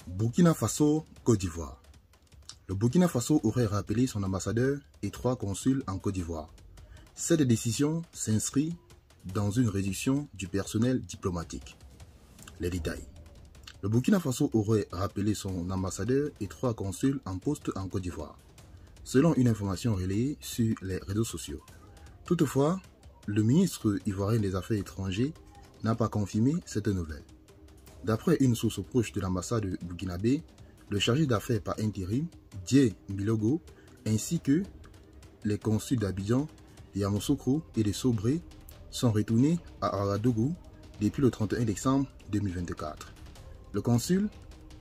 Burkina Faso, Côte d'Ivoire. Le Burkina Faso aurait rappelé son ambassadeur et 3 consuls en Côte d'Ivoire. Cette décision s'inscrit dans une réduction du personnel diplomatique. Les détails. Le Burkina Faso aurait rappelé son ambassadeur et 3 consuls en poste en Côte d'Ivoire, selon une information relayée sur les réseaux sociaux. Toutefois, le ministre ivoirien des Affaires étrangères n'a pas confirmé cette nouvelle. D'après une source proche de l'ambassade burkinabé, le chargé d'affaires par intérim, Dié Mbilogo, ainsi que les consuls d'Abidjan, de Yamoussoukro et de Sobré sont retournés à Ouagadougou depuis le 31 décembre 2024. Le consul,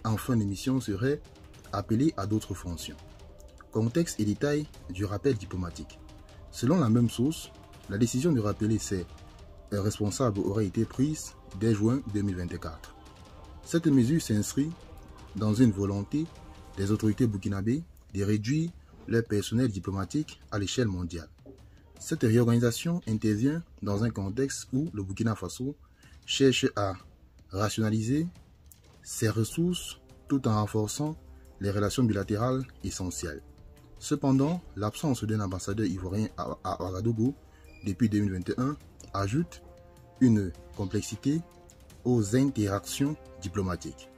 en fin de mission, serait appelé à d'autres fonctions. Contexte et détails du rappel diplomatique. Selon la même source, la décision de rappeler ces responsables aurait été prise dès juin 2024. Cette mesure s'inscrit dans une volonté des autorités burkinabées de réduire leur personnel diplomatique à l'échelle mondiale. Cette réorganisation intervient dans un contexte où le Burkina Faso cherche à rationaliser ses ressources tout en renforçant les relations bilatérales essentielles. Cependant, l'absence d'un ambassadeur ivoirien à Ouagadougou depuis 2021 ajoute une complexité aux interactions diplomatiques,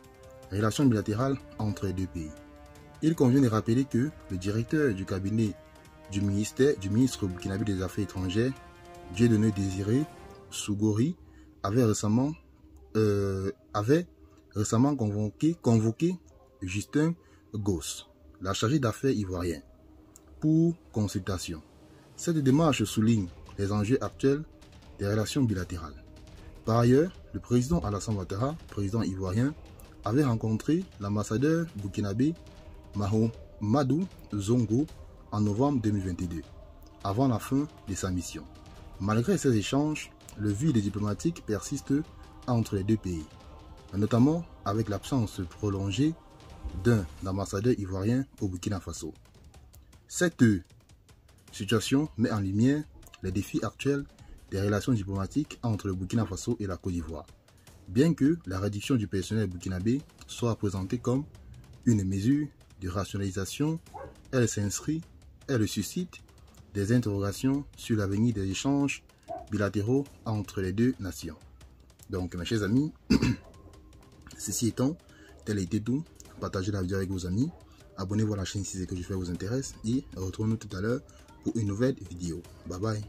relations bilatérales entre les deux pays. Il convient de rappeler que le directeur du cabinet du ministre burkinabé des Affaires étrangères, Dieudonné Désiré Sougori, avait récemment convoqué Justin Goss, la chargée d'affaires ivoirienne, pour consultation. Cette démarche souligne les enjeux actuels des relations bilatérales. Par ailleurs, le président Alassane Ouattara, président ivoirien, avait rencontré l'ambassadeur burkinabé Mahamadou Zongo en novembre 2022, avant la fin de sa mission. Malgré ces échanges, le vide diplomatique persiste entre les deux pays, notamment avec l'absence prolongée d'un ambassadeur ivoirien au Burkina Faso. Cette situation met en lumière les défis actuels des relations diplomatiques entre le Burkina Faso et la Côte d'Ivoire. Bien que la réduction du personnel burkinabé soit présentée comme une mesure de rationalisation, elle suscite des interrogations sur l'avenir des échanges bilatéraux entre les deux nations. Donc, mes chers amis, ceci étant, tel a été tout. Partagez la vidéo avec vos amis. Abonnez-vous à la chaîne si ce que je fais vous intéresse. Et retrouvons-nous tout à l'heure pour une nouvelle vidéo. Bye bye.